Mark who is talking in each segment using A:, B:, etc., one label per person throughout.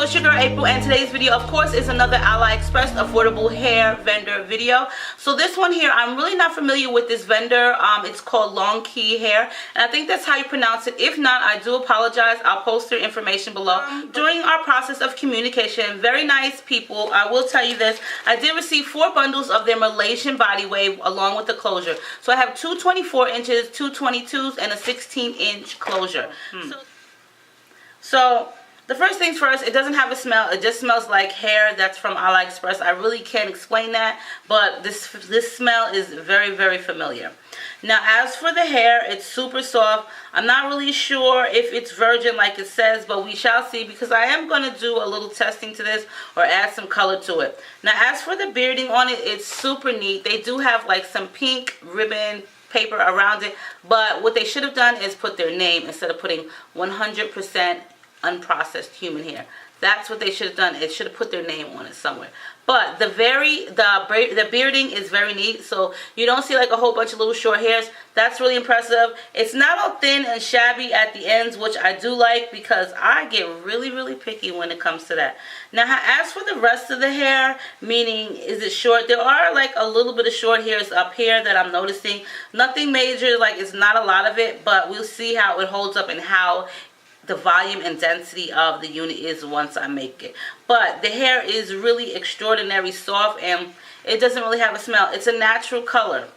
A: it's your girl April, and today's video of course is another Aliexpress affordable hair vendor video. So this one here, I'm really not familiar with this vendor. It's called Longqi hair, and I think that's how you pronounce it. If not, I do apologize. I'll post their information below. During our process of communication, very nice people. I will tell you this, I did receive 4 bundles of their Malaysian body wave along with the closure. So I have two 24 inches, two 22s, and a 16-inch closure. So the first things first, it doesn't have a smell. It just smells like hair that's from Aliexpress. I really can't explain that, but this smell is very, very familiar. Now, as for the hair, it's super soft. I'm not really sure if it's virgin like it says, but we shall see, because I am going to do a little testing to this or add some color to it. Now, as for the bearding on it, it's super neat. They do have like some pink ribbon paper around it, but what they should have done is put their name instead of putting 100% unprocessed human hair. That's what they should have done. It should have put their name on it somewhere. But the bearding is very neat. So you don't see like a whole bunch of little short hairs. That's really impressive. It's not all thin and shabby at the ends, which I do like because I get really, really picky when it comes to that. Now, as for the rest of the hair, meaning is it short? There are like a little bit of short hairs up here that I'm noticing. Nothing major, like it's not a lot of it, but we'll see how it holds up and how the volume and density of the unit is once I make it. But the hair is really extraordinary soft, and it doesn't really have a smell. It's a natural color.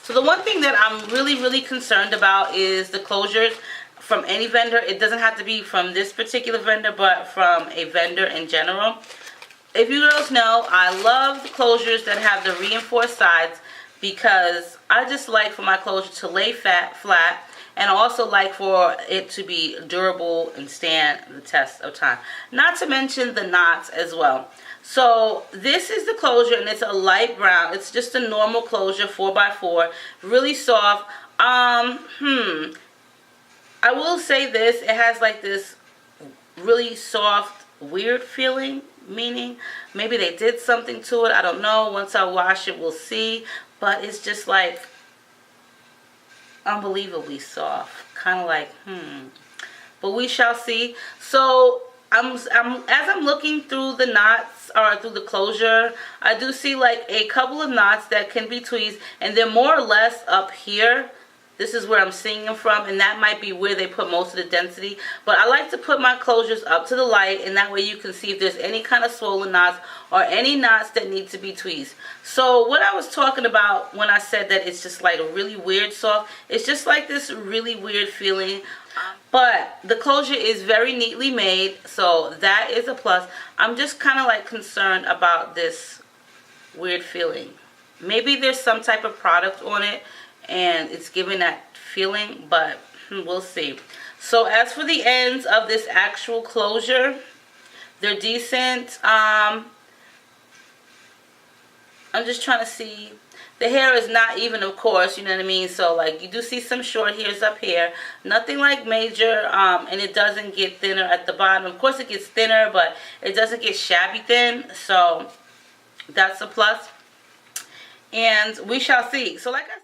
A: So the one thing that I'm really, really concerned about is the closures from any vendor. It doesn't have to be from this particular vendor, but from a vendor in general. If you girls know, I love the closures that have the reinforced sides, because I just like for my closure to lay flat, and also like for it to be durable and stand the test of time. Not to mention the knots as well. So this is the closure, and it's a light brown. It's just a normal closure, 4x4, really soft. I will say this, it has like this really soft, weird feeling, meaning maybe they did something to it. I don't know. Once I wash it, we'll see. But it's just like unbelievably soft, kind of like but we shall see. So as I'm looking through the knots or through the closure, I do see like a couple of knots that can be tweezed, and they're more or less up here. This is where I'm seeing them from, and that might be where they put most of the density. But I like to put my closures up to the light, and that way you can see if there's any kind of swollen knots or any knots that need to be tweezed. So what I was talking about when I said that it's just like a really weird soft, it's just like this really weird feeling. But the closure is very neatly made, so that is a plus. I'm just kind of like concerned about this weird feeling. Maybe there's some type of product on it and it's giving that feeling, but we'll see. So as for the ends of this actual closure, they're decent. I'm just trying to see. The hair is not even, of course, you know what I mean? So like you do see some short hairs up here. Nothing like major, and it doesn't get thinner at the bottom. Of course it gets thinner, but it doesn't get shabby thin. So that's a plus. And we shall see. So like I said,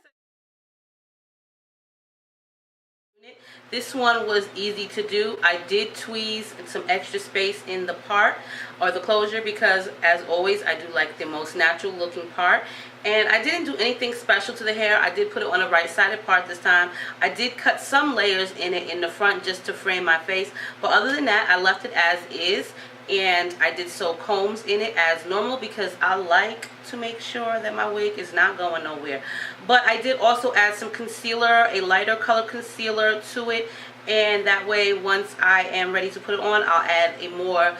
A: this one was easy to do. I did tweeze some extra space in the part or the closure because, as always, I do like the most natural looking part. And I didn't do anything special to the hair. I did put it on a right-sided part this time. I did cut some layers in it in the front just to frame my face. But other than that, I left it as is. And I did sew combs in it as normal because I like to make sure that my wig is not going nowhere. But I did also add some concealer, a lighter color concealer to it, and that way once I am ready to put it on, I'll add a more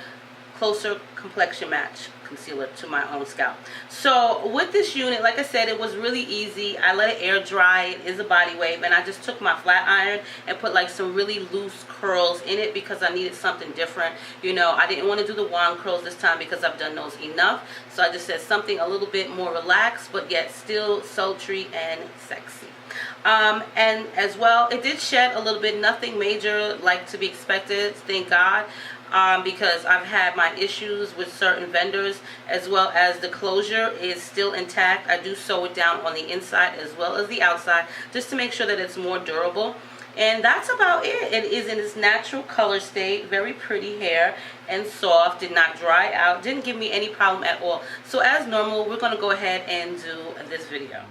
A: closer complexion match concealer to my own scalp. So with this unit, like I said, it was really easy. I let it air dry. It is a body wave, and I just took my flat iron and put like some really loose curls in it because I needed something different. You know, I didn't want to do the wand curls this time because I've done those enough. So I just said something a little bit more relaxed, but yet still sultry and sexy. And as well, it did shed a little bit, nothing major like to be expected, thank God. Because I've had my issues with certain vendors, as well as the closure is still intact. I do sew it down on the inside as well as the outside just to make sure that it's more durable. And that's about it. It is in its natural color state, very pretty hair and soft, did not dry out, didn't give me any problem at all. So as normal, we're going to go ahead and do this video.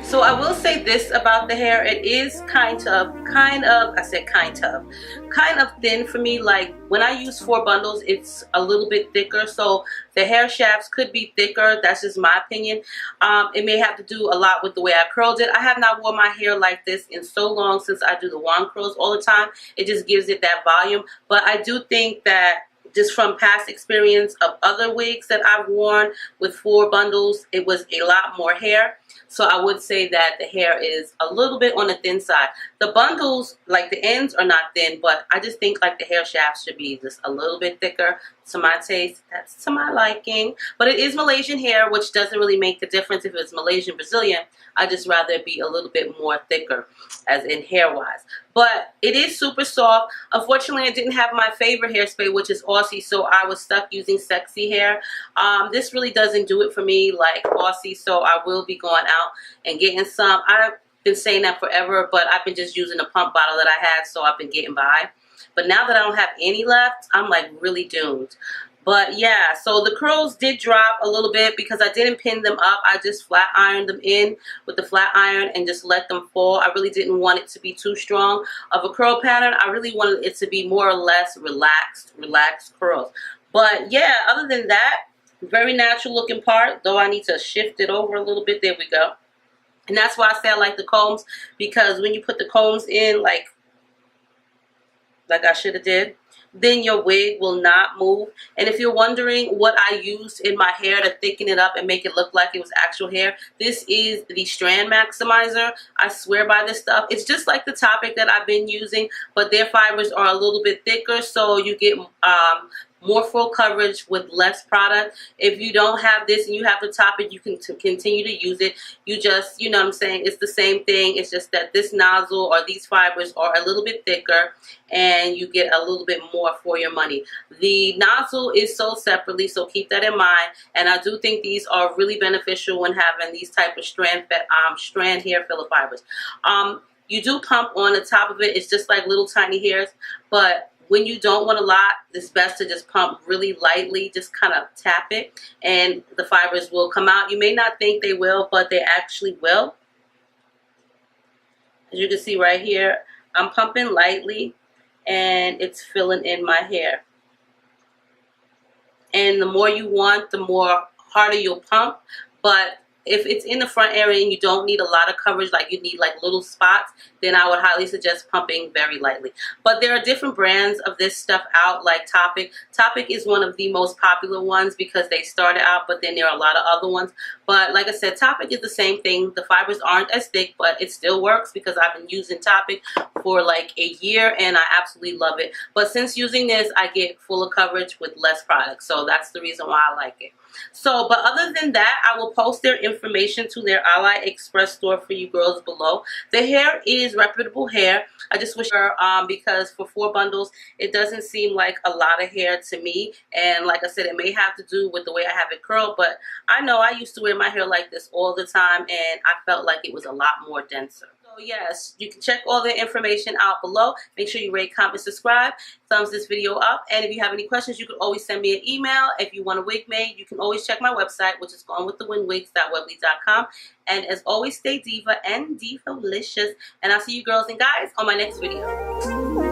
A: So I will say this about the hair, it is kind of thin for me. Like when I use 4 bundles, it's a little bit thicker, so the hair shafts could be thicker. That's just my opinion. It may have to do a lot with the way I curled it. I have not worn my hair like this in so long since I do the wand curls all the time. It just gives it that volume, but I do think that just from past experience of other wigs that I've worn with 4 bundles, it was a lot more hair. So I would say that the hair is a little bit on the thin side. The bundles, like the ends are not thin, but I just think like the hair shafts should be just a little bit thicker to my taste. That's to my liking. But it is Malaysian hair, which doesn't really make a difference if it's Malaysian, Brazilian. I just rather it be a little bit more thicker as in hair wise. But it is super soft. Unfortunately, I didn't have my favorite hairspray, which is Aussie, so I was stuck using Sexy Hair. This really doesn't do it for me like Aussie, so I will be going out and getting some. I've been saying that forever, but I've been just using the pump bottle that I had, so I've been getting by. But now that I don't have any left, I'm like really doomed. But yeah, so the curls did drop a little bit because I didn't pin them up. I just flat ironed them in with the flat iron and just let them fall. I really didn't want it to be too strong of a curl pattern. I really wanted it to be more or less relaxed curls. But yeah, other than that, very natural looking part, though I need to shift it over a little bit. There we go. And that's why I say I like the combs, because when you put the combs in like I should have did, then your wig will not move. And if you're wondering what I used in my hair to thicken it up and make it look like it was actual hair, this is the Strand Maximizer. I swear by this stuff. It's just like the Topic that I've been using, but their fibers are a little bit thicker, so you get more full coverage with less product. If you don't have this and you have the Topic, you can continue to use it. You just, you know what I'm saying, it's the same thing. It's just that this nozzle or these fibers are a little bit thicker and you get a little bit more for your money. The nozzle is sold separately, so keep that in mind. And I do think these are really beneficial when having these type of strand hair filler fibers. You do pump on the top of it. It's just like little tiny hairs, but when you don't want a lot, it's best to just pump really lightly, just kind of tap it, and the fibers will come out. You may not think they will, but they actually will. As you can see right here, I'm pumping lightly, and it's filling in my hair. And the more you want, the more harder you'll pump. But if it's in the front area and you don't need a lot of coverage, like you need like little spots, then I would highly suggest pumping very lightly. But there are different brands of this stuff out, like Topic. Topic is one of the most popular ones because they started out, but then there are a lot of other ones. But like I said, Topic is the same thing. The fibers aren't as thick, but it still works because I've been using Topic for like a year and I absolutely love it. But since using this, I get fuller coverage with less product. So that's the reason why I like it. So, but other than that, I will post their information to their Aliexpress store for you girls below. The hair is reputable hair. I just wish because for 4 bundles, it doesn't seem like a lot of hair to me. And like I said, it may have to do with the way I have it curled, but I know I used to wear my hair like this all the time and I felt like it was a lot more denser. So yes, you can check all the information out below. Make sure you rate, comment, subscribe, thumbs this video up. And if you have any questions, you can always send me an email. If you want a wig made, you can always check my website, which is gonewiththewindwigs.weebly.com. And as always, stay diva and divalicious. And I'll see you girls and guys on my next video.